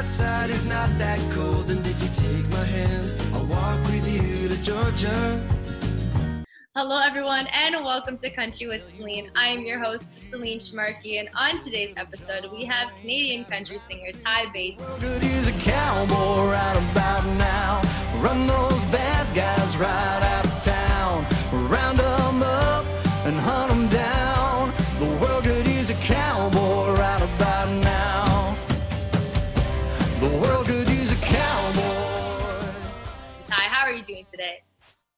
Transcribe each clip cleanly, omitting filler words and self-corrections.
outside is not that cold, and if you take my hand, I'll walk with you to Georgia. Hello everyone and welcome to Country with Celine. I am your host Celine Schmarkey, and on today's episode we have Canadian country singer Ty Baynton. Well, good, he's a cowboy right about now. Run those bad guys right out of town. Round them up and hunt them down. The world good, he's a cowboy right about now. The world good, he's a cowboy. Ty, how are you doing today?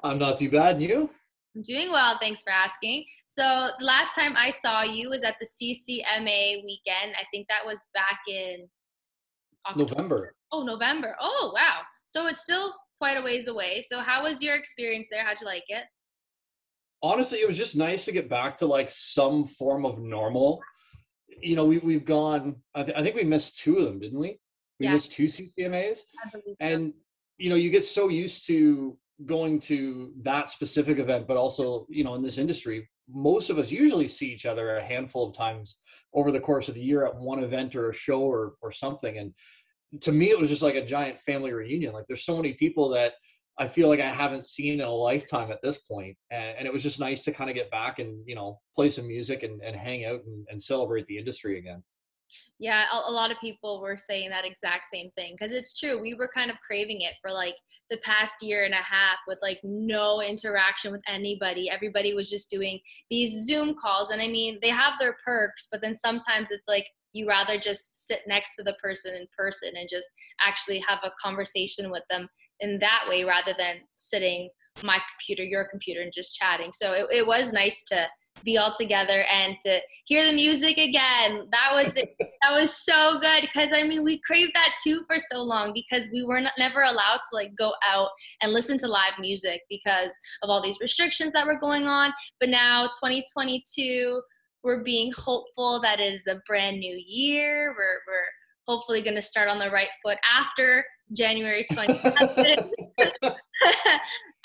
I'm not too bad, and you? I'm doing well, thanks for asking. So the last time I saw you was at the CMA weekend. I think that was back in October. November. Oh, November. Oh, wow. So it's still quite a ways away. So how was your experience there? How'd you like it? Honestly, it was just nice to get back to like some form of normal. You know, we've gone, I think we missed two of them, didn't we? We missed two CMAs. I believe so. And, you know, you get so used to going to that specific event, but also, you know, in this industry, most of us usually see each other a handful of times over the course of the year at one event or a show or something. And to me, it was just like a giant family reunion. Like there's so many people that I feel like I haven't seen in a lifetime at this point. And it was just nice to kind of get back and, you know, play some music and hang out and celebrate the industry again. Yeah, a lot of people were saying that exact same thing, because it's true. We were kind of craving it for like the past year and a half with like no interaction with anybody. Everybody was just doing these Zoom calls. And I mean, they have their perks, but then sometimes it's like you rather just sit next to the person in person and just actually have a conversation with them in that way rather than sitting my computer, your computer, and just chatting. So it was nice to be all together and to hear the music again. That was it. That was so good, because I mean we craved that too for so long, because we were never allowed to like go out and listen to live music because of all these restrictions that were going on. But now 2022, we're being hopeful that it is a brand new year. We're hopefully going to start on the right foot after January 27th.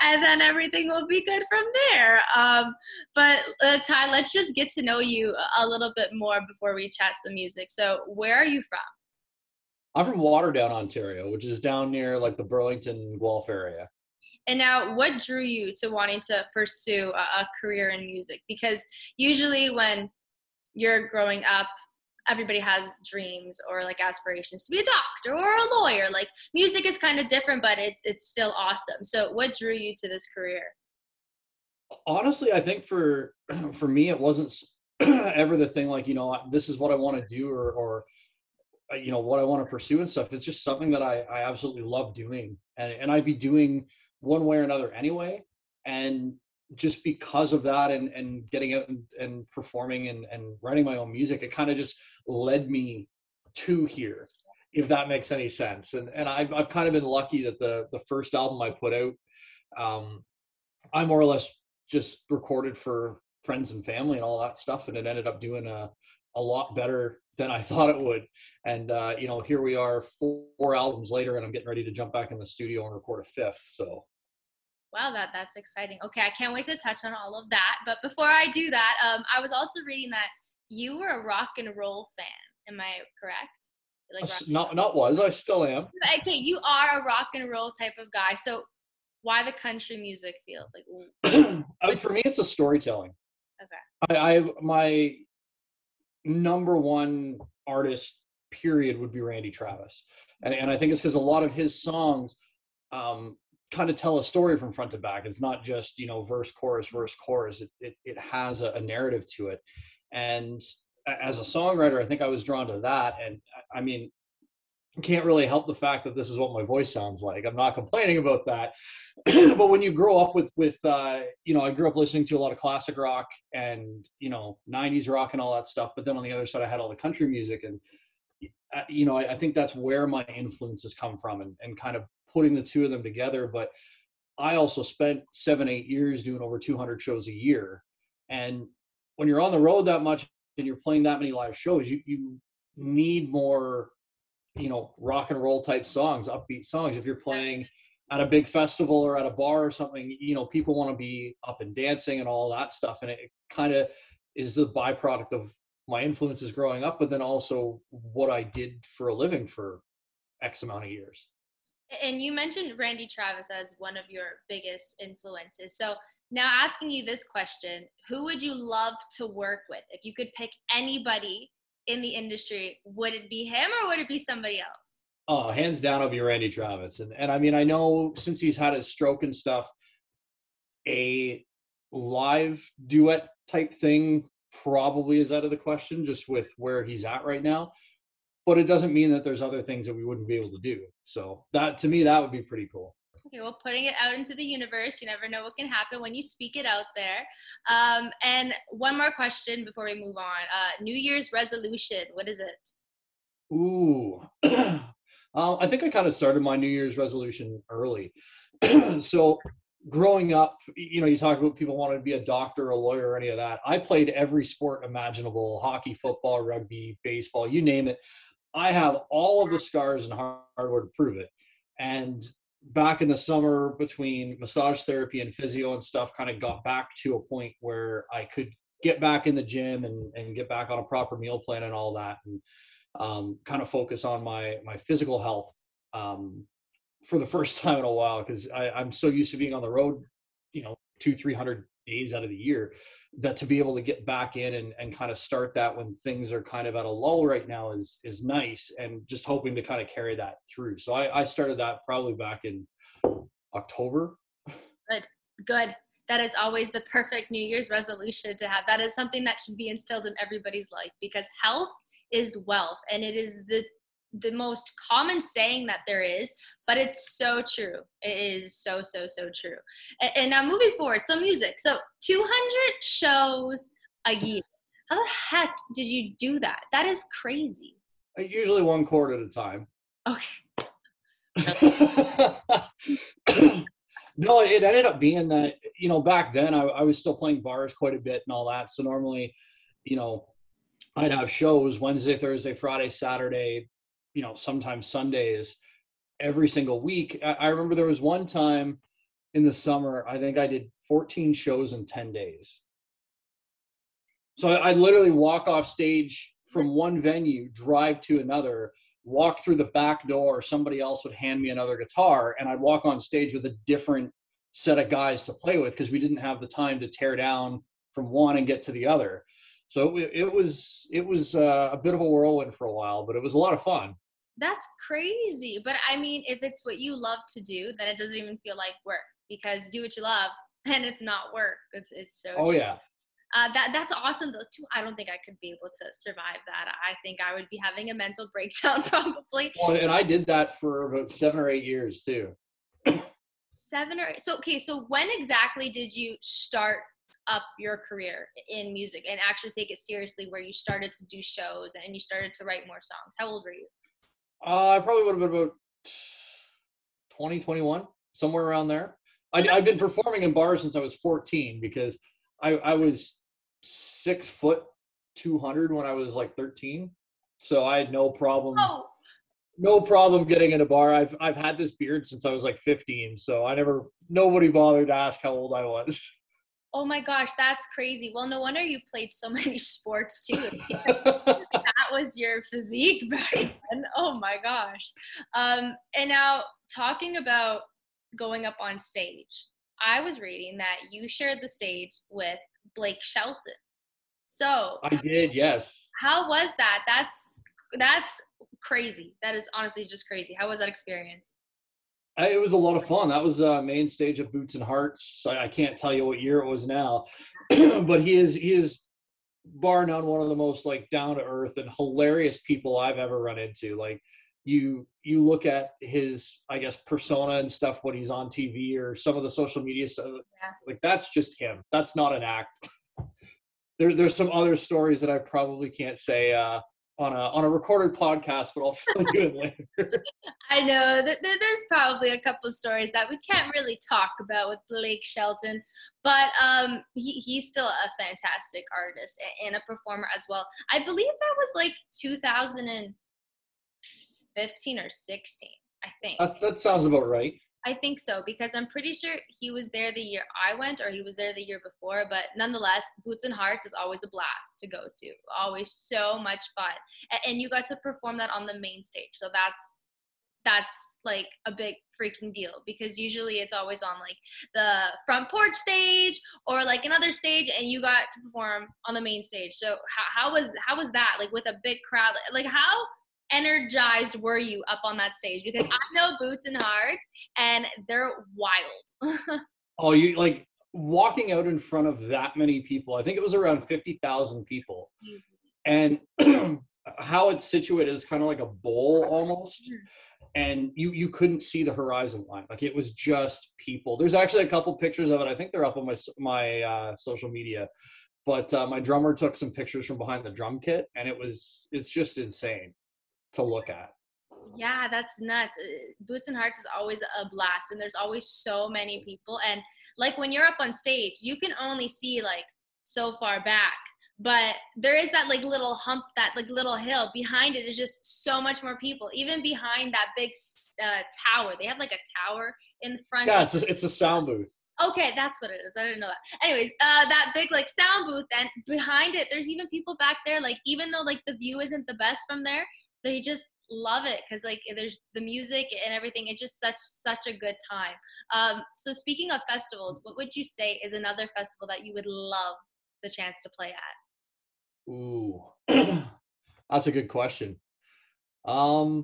And then everything will be good from there. But Ty, let's just get to know you a little bit more before we chat some music. So where are you from? I'm from Waterdown, Ontario, which is down near like the Burlington, Guelph area. And now what drew you to wanting to pursue a career in music? Because usually when you're growing up, everybody has dreams or like aspirations to be a doctor or a lawyer. Like music is kind of different, but it's still awesome. So what drew you to this career? Honestly, I think for me, it wasn't ever the thing like, you know, this is what I want to do or you know, what I want to pursue and stuff. It's just something that I absolutely love doing. And I'd be doing one way or another anyway. And just because of that and getting out and performing and writing my own music, it kind of just led me to here, if that makes any sense. And I've kind of been lucky that the first album I put out, I more or less just recorded for friends and family and all that stuff, and it ended up doing a lot better than I thought it would. And you know, here we are 4 albums later, and I'm getting ready to jump back in the studio and record a 5th. So wow, that's exciting. Okay, I can't wait to touch on all of that. But before I do that, I was also reading that you were a rock and roll fan. Am I correct? Like I still am. Okay, you are a rock and roll type of guy. So why the country music field? Like, for me, it's a storytelling. Okay. My number one artist period would be Randy Travis, and I think it's because a lot of his songs kind of tell a story from front to back. It's not just, you know, verse chorus. It has a narrative to it. And as a songwriter, I think I was drawn to that. And I mean, can't really help the fact that this is what my voice sounds like. I'm not complaining about that. But when you grow up with you know, I grew up listening to a lot of classic rock and, you know, 90s rock and all that stuff. But then on the other side, I had all the country music. And, you know, I think that's where my influences come from and kind of putting the two of them together. But I also spent 7-8 years doing over 200 shows a year. And when you're on the road that much and you're playing that many live shows, you need more, you know, rock and roll type songs, upbeat songs. If you're playing at a big festival or at a bar or something, you know, people want to be up and dancing and all that stuff. And it kind of is the byproduct of my influences growing up, but then also what I did for a living for X amount of years. And you mentioned Randy Travis as one of your biggest influences. So now asking you this question, who would you love to work with? If you could pick anybody in the industry, would it be him or would it be somebody else? Oh, hands down, it'll be Randy Travis. And I mean, I know since he's had his stroke and stuff, a live duet type thing probably is out of the question just with where he's at right now. But it doesn't mean that there's other things that we wouldn't be able to do. So that, to me, that would be pretty cool. Okay, well, putting it out into the universe, you never know what can happen when you speak it out there. And one more question before we move on. New Year's resolution, what is it? Ooh. I think I kind of started my New Year's resolution early. So growing up, you know, you talk about people wanting to be a doctor, a lawyer, or any of that. I played every sport imaginable: hockey, football, rugby, baseball, you name it. I have all of the scars and hardware to prove it. And back in the summer, between massage therapy and physio and stuff, kind of got back to a point where I could get back in the gym and get back on a proper meal plan and all that, and kind of focus on my physical health for the first time in a while, because I'm so used to being on the road, you know, 200-300 days out of the year, that to be able to get back in and kind of start that when things are kind of at a lull right now is nice, and just hoping to kind of carry that through. So I started that probably back in October. Good. That is always the perfect New Year's resolution to have. That is something that should be instilled in everybody's life, because health is wealth, and it is the most common saying that there is, but it's so true. It is so true. And now moving forward, so music. So 200 shows a year. How the heck did you do that? That is crazy. Usually one chord at a time. Okay. No, it ended up being that, you know, back then I was still playing bars quite a bit and all that. So normally, you know, I'd have shows Wednesday, Thursday, Friday, Saturday, you know, sometimes Sundays, every single week. I remember there was one time in the summer, I think I did 14 shows in 10 days. So I'd literally walk off stage from one venue, drive to another, walk through the back door, somebody else would hand me another guitar, and I'd walk on stage with a different set of guys to play with, because we didn't have the time to tear down from one and get to the other. So it was a bit of a whirlwind for a while, but it was a lot of fun. That's crazy. But I mean, if it's what you love to do, then it doesn't even feel like work, because do what you love and it's not work. It's so Oh true. yeah. That's awesome though too. I don't think I could be able to survive that. I think I would be having a mental breakdown probably. Well, and I did that for about 7 or 8 years too. 7 or 8. So okay, so when exactly did you start up your career in music and actually take it seriously, where you started to do shows and you started to write more songs? How old were you? I probably would have been about 2021, somewhere around there. I've been performing in bars since I was 14, because I was 6 foot 200 when I was like 13. So I had no problem. Oh. No problem getting in a bar. I've had this beard since I was like 15. So nobody bothered to ask how old I was. Oh my gosh, that's crazy. Well, no wonder you played so many sports too. That was your physique back then. Oh my gosh. And now talking about going up on stage, I was reading that you shared the stage with Blake Shelton. So I did, yes. how was that? That's crazy. That is honestly just crazy. How was that experience? It was a lot of fun. That was main stage of Boots and Hearts. I can't tell you what year it was now, but he is bar none one of the most like down to earth and hilarious people I've ever run into. Like you look at his, I guess, persona and stuff when he's on TV or some of the social media stuff. Yeah. Like that's just him. That's not an act. There's some other stories that I probably can't say on a recorded podcast, but I'll fill you in later. I know that there's probably a couple of stories that we can't really talk about with Blake Shelton, but he's still a fantastic artist and a performer as well. I believe that was like 2015 or 16, I think. That sounds about right. I think so, because I'm pretty sure he was there the year I went, or he was there the year before. But nonetheless, Boots and Hearts is always a blast to go to. Always so much fun. And you got to perform that on the main stage. So that's like a big freaking deal, because usually it's always on like the front porch stage or like another stage, and you got to perform on the main stage. So how was that, like with a big crowd? Like how energized were you up on that stage? Because I know Boots and Hearts, and they're wild. Oh, you like walking out in front of that many people. I think it was around 50,000 people. And how it's situated is kind of like a bowl almost. And you couldn't see the horizon line. Like it was just people. There's actually a couple pictures of it. I think they're up on my social media. But my drummer took some pictures from behind the drum kit, and it's just insane to look at. Yeah, that's nuts. Boots and Hearts is always a blast, and there's always so many people. And like when you're up on stage, you can only see like so far back, but there is that like little hump, that like little hill behind it is just so much more people. Even behind that big tower, they have like a tower in front. Yeah, it's a sound booth. Okay, that's what it is. I didn't know that. Anyways, that big like sound booth, and behind it, there's even people back there. Like even though like the view isn't the best from there, they just love it because like there's the music and everything. It's just such a good time. So speaking of festivals, what would you say is another festival that you would love the chance to play at? Ooh, that's a good question. I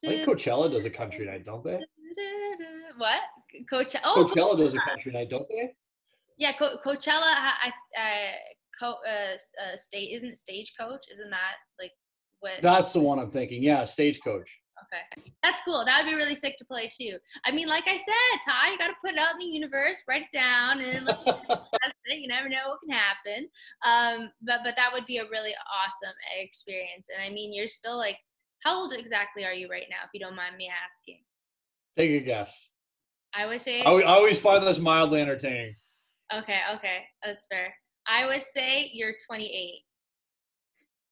think Coachella does a country night, don't they? What? Coachella does a country night, don't they? Yeah, Coachella. State, isn't it Stagecoach? Isn't that like what? That's the one I'm thinking. Yeah, Stagecoach. Okay, that's cool. That would be really sick to play too. I mean, like I said, Ty, you got to put it out in the universe, write it down, and like, you never know what can happen. But that would be a really awesome experience. And I mean, you're still like, how old exactly are you right now, if you don't mind me asking? Take a guess. I would say. I always find this mildly entertaining. Okay, that's fair. I would say you're 28.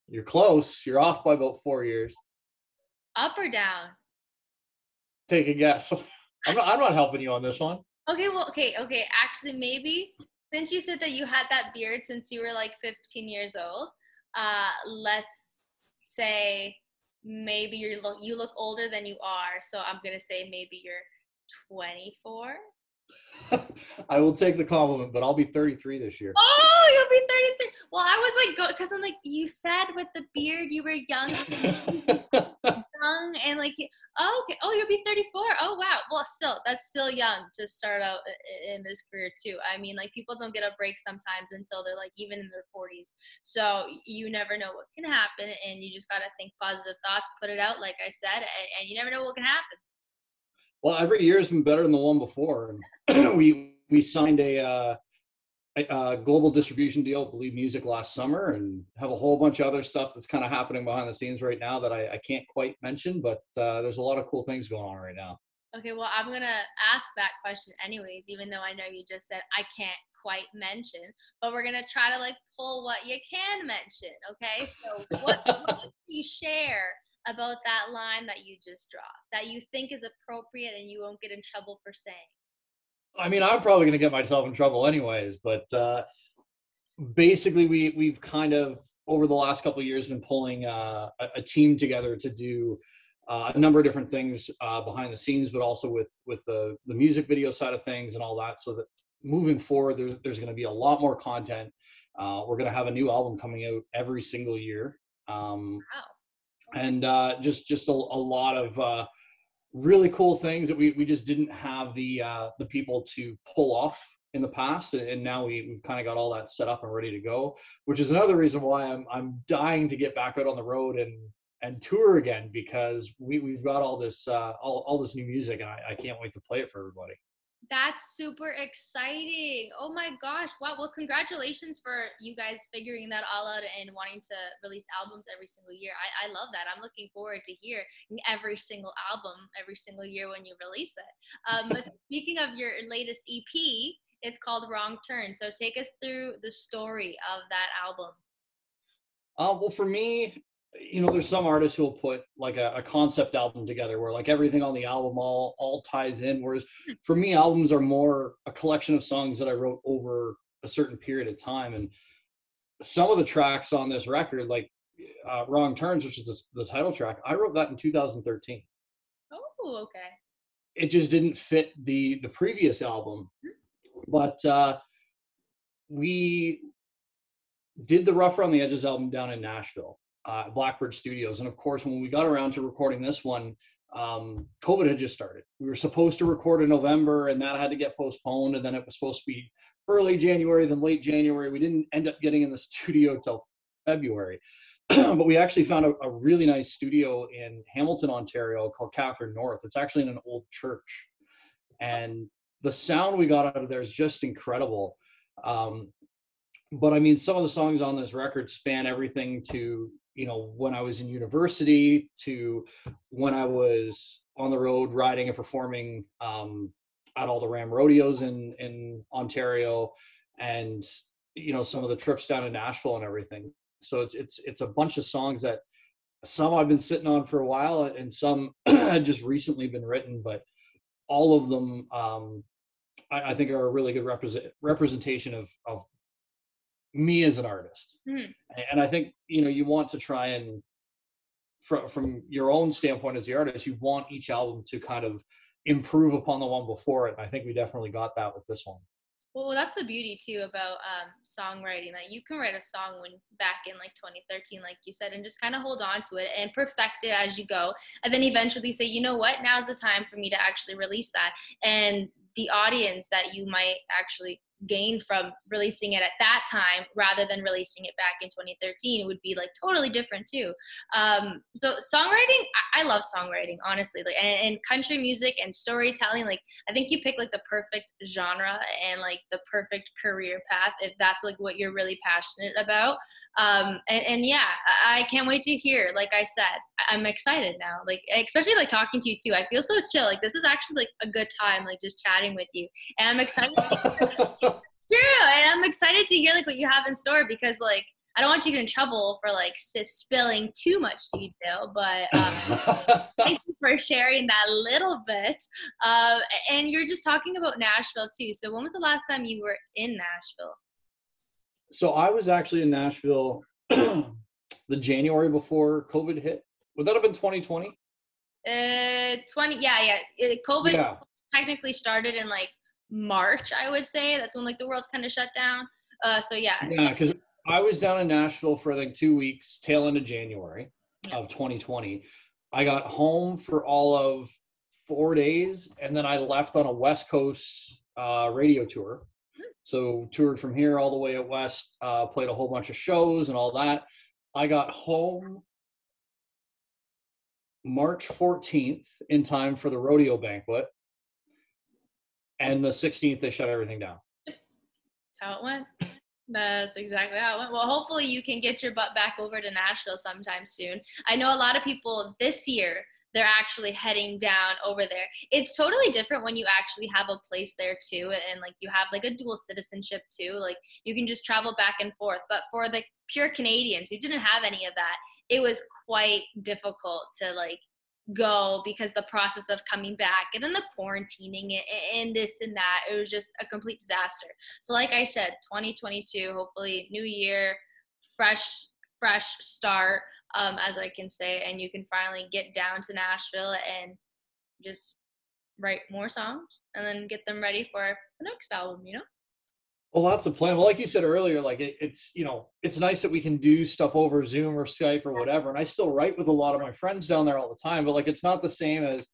You're close. You're off by about 4 years. Up or down? Take a guess. I'm not helping you on this one. Okay, well, okay. Actually, maybe since you said that you had that beard since you were like 15 years old, let's say maybe you look older than you are. So I'm gonna say maybe you're 24. I will take the compliment, but I'll be 33 this year. Oh, you'll be 33. Well, I was like, because I'm like, you said with the beard you were young, and like, oh, okay. Oh, you'll be 34. Oh, wow. Well, that's still young to start out in this career too. I mean, like people don't get a break sometimes until they're like even in their 40s. So you never know what can happen, and you just gotta think positive thoughts, put it out, like I said, and you never know what can happen. Well, every year has been better than the one before. And we signed a global distribution deal with Believe Music last summer, and have a whole bunch of other stuff that's kind of happening behind the scenes right now that I can't quite mention, but there's a lot of cool things going on right now. Okay, well, I'm going to ask that question anyways, even though I know you just said I can't quite mention, but we're going to try to like pull what you can mention, okay? So what can you share about that line that you just dropped that you think is appropriate and you won't get in trouble for saying? I mean, I'm probably going to get myself in trouble anyways, but basically we've kind of over the last couple of years been pulling a team together to do a number of different things behind the scenes, but also with the music video side of things and all that, so that moving forward there's going to be a lot more content. We're going to have a new album coming out every single year. Wow. And just a lot of really cool things that we just didn't have the people to pull off in the past, and now we've kind of got all that set up and ready to go, which is another reason why I'm dying to get back out on the road and tour again, because we've got all this all this new music, and I can't wait to play it for everybody. That's super exciting. Oh my gosh. Wow. Well, congratulations for you guys figuring that all out and wanting to release albums every single year. I love that. I'm looking forward to hearing every single album every single year when you release it. But speaking of your latest EP, it's called Wrong Turn. So take us through the story of that album. Well, for me, there's some artists who will put like a concept album together where like everything on the album all ties in. Whereas for me, albums are more a collection of songs that I wrote over a certain period of time. And some of the tracks on this record, like Wrong Turns, which is the title track, I wrote that in 2013. Oh, okay. It just didn't fit the previous album, but we did the Rough Around the Edges album down in Nashville, Blackbird Studios. And of course, when we got around to recording this one, COVID had just started. We were supposed to record in November, and that had to get postponed. And then it was supposed to be early January, then late January. We didn't end up getting in the studio till February. But we actually found a really nice studio in Hamilton, Ontario called Catherine North. It's actually in an old church. And the sound we got out of there is just incredible. But I mean, some of the songs on this record span everything to, you know, when I was in university to when I was on the road riding and performing at all the Ram rodeos in Ontario, and, you know, some of the trips down to Nashville and everything. So it's a bunch of songs that some I've been sitting on for a while and some had just recently been written, but all of them I think are a really good representation of me as an artist. And I think, you know, you want to try and from your own standpoint as the artist, you want each album to kind of improve upon the one before it. And I think we definitely got that with this one. Well, that's the beauty too about songwriting, that you can write a song when back in like 2013, like you said, and just kind of hold on to it and perfect it as you go, and then eventually say, you know what, now's the time for me to actually release that. And the audience that you might actually gain from releasing it at that time rather than releasing it back in 2013 would be like totally different too. So songwriting, I love songwriting, honestly, like, and country music and storytelling, like I think you pick like the perfect genre and like the perfect career path if that's like what you're really passionate about. And yeah, I can't wait to hear. Like I said, I'm excited now, like especially like talking to you too. I feel so chill. Like this is actually like a good time, like just chatting with you, and I'm excited true, and I'm excited to hear like what you have in store, because like I don't want you to get in trouble for like spilling too much detail, but thank you for sharing that little bit. And you're just talking about Nashville too. So when was the last time you were in Nashville? So I was actually in Nashville the January before COVID hit. Would that have been 2020? 20, yeah. COVID technically started in like March, I would say. That's when like the world kind of shut down. So yeah. Yeah, because I was down in Nashville for like 2 weeks, tail end of January of 2020. I got home for all of 4 days, and then I left on a West Coast radio tour. So toured from here all the way out west, played a whole bunch of shows and all that. I got home March 14th in time for the rodeo banquet. And the 16th, they shut everything down. That's how it went. That's exactly how it went. Well, hopefully you can get your butt back over to Nashville sometime soon. I know a lot of people this year, they're actually heading down over there. It's totally different when you actually have a place there too, and like you have like a dual citizenship too. Like you can just travel back and forth. But for the pure Canadians who didn't have any of that, it was quite difficult to like go, because the process of coming back and then the quarantining and this and that, it was just a complete disaster. So like I said, 2022, hopefully new year, fresh start, as I can say, and you can finally get down to Nashville and just write more songs and then get them ready for the next album, you know? Well, that's the plan. Well, like you said earlier, like it's, you know, it's nice that we can do stuff over Zoom or Skype or whatever. And I still write with a lot of my friends down there all the time, but like, it's not the same as,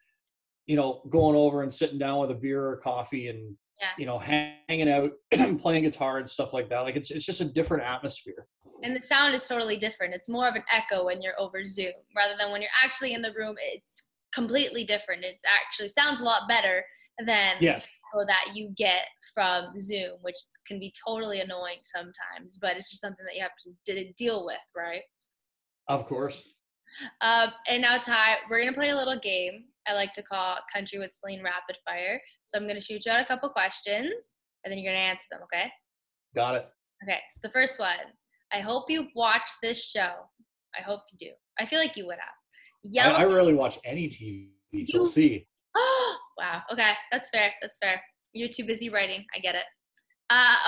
you know, going over and sitting down with a beer or coffee and, you know, hanging out, playing guitar and stuff like that. Like it's just a different atmosphere. And the sound is totally different. It's more of an echo when you're over Zoom rather than when you're actually in the room. It's completely different. It actually sounds a lot better than the echo that you get from Zoom, which can be totally annoying sometimes, but it's just something that you have to deal with, right? Of course. And now, Ty, we're going to play a little game I like to call Country with Celine Rapid Fire. So I'm going to shoot you out a couple questions, and then you're going to answer them, okay? Got it. Okay, so the first one. I hope you've watched this show. I hope you do. I feel like you would have. I rarely watch any TV, so we'll see. Oh, wow. Okay, that's fair. You're too busy writing. I get it.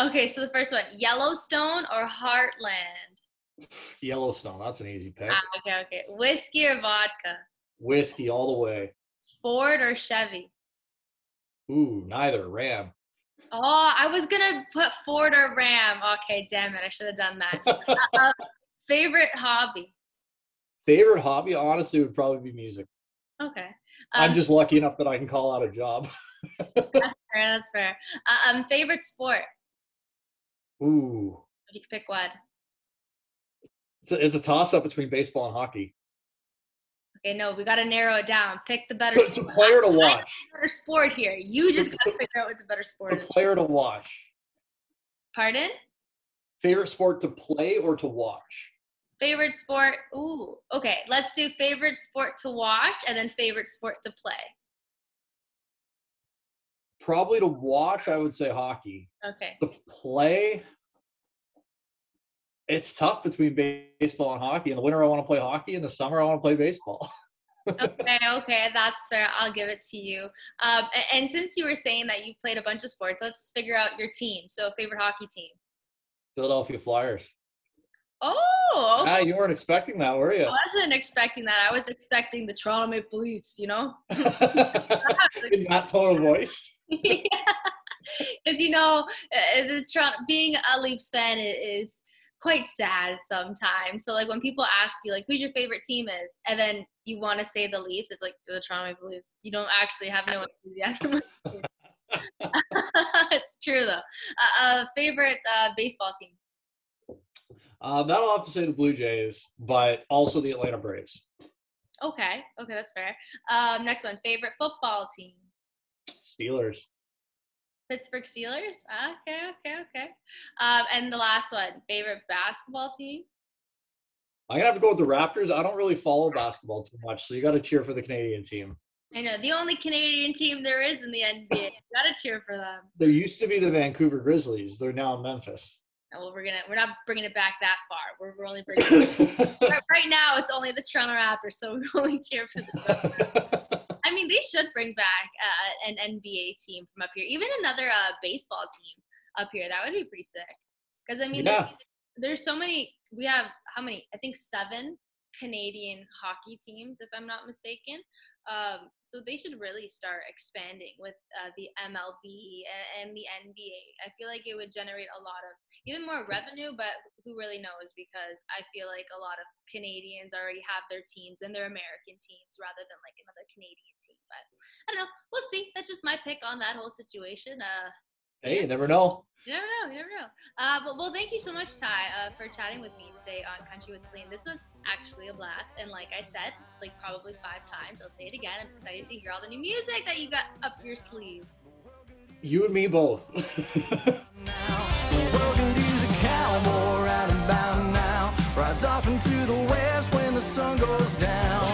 Okay, so the first one, Yellowstone or Heartland? Yellowstone. That's an easy pick. Okay. Whiskey or vodka? Whiskey all the way. Ford or Chevy? Ooh, neither. Ram. Oh, I was gonna put Ford or Ram. Okay, damn it, I should have done that. Favorite hobby? Favorite hobby, honestly, would probably be music. Okay. I'm just lucky enough that I can call out a job. That's fair. Favorite sport? Ooh. If you could pick one. It's a toss-up between baseball and hockey. Okay, no, we got to narrow it down. Pick the better So it's a player to watch. Better sport here. You just got to figure out what the better sport The is. player to watch. Pardon? Favorite sport to play or to watch? Favorite sport? Ooh, okay. Let's do favorite sport to watch and then favorite sport to play. Probably to watch, I would say hockey. Okay. To play, it's tough between baseball and hockey. In the winter, I want to play hockey. In the summer, I want to play baseball. Okay, that's fair. I'll give it to you. And since you were saying that you played a bunch of sports, let's figure out your team. So, favorite hockey team? Philadelphia Flyers. Oh, okay. You weren't expecting that, were you? I wasn't expecting that. I was expecting the Toronto Maple Leafs, you know? In that tone of voice. Yeah. Because, being a Leafs fan is quite sad sometimes. So, like, when people ask you, like, who's your favorite team is, and then you want to say the Leafs, it's like the Toronto Maple Leafs. You don't actually have no enthusiasm. It's true, though. Favorite baseball team? That'll have to say the Blue Jays, but also the Atlanta Braves. Okay, that's fair. Next one, favorite football team? Steelers. Pittsburgh Steelers? Okay. And the last one, favorite basketball team? I'm going to have to go with the Raptors. I don't really follow basketball too much, so you got to cheer for the Canadian team. I know, the only Canadian team there is in the NBA. You got to cheer for them. There used to be the Vancouver Grizzlies. They're now in Memphis. Well, we're not bringing it back that far. We're only bringing it back. Right now, it's only the Toronto Raptors, so we only cheer for the Toronto Raptors. I mean, they should bring back an NBA team from up here, even another baseball team up here. That would be pretty sick. Because, I mean, there's so many. We have, how many? I think 7 Canadian hockey teams, if I'm not mistaken. So they should really start expanding with the MLB and the NBA. I feel like it would generate a lot of, even more revenue, but who really knows, because I feel like a lot of Canadians already have their teams and their American teams rather than like another Canadian team. But I don't know. We'll see. That's just my pick on that whole situation. Hey, you never know. You never know. Well, thank you so much, Ty, for chatting with me today on Country with Celine. This was actually a blast. And like I said, like probably 5 times, I'll say it again. I'm excited to hear all the new music that you got up your sleeve. You and me both. Now, the world could use a cowboy right about now. Rides off into the west when the sun goes down.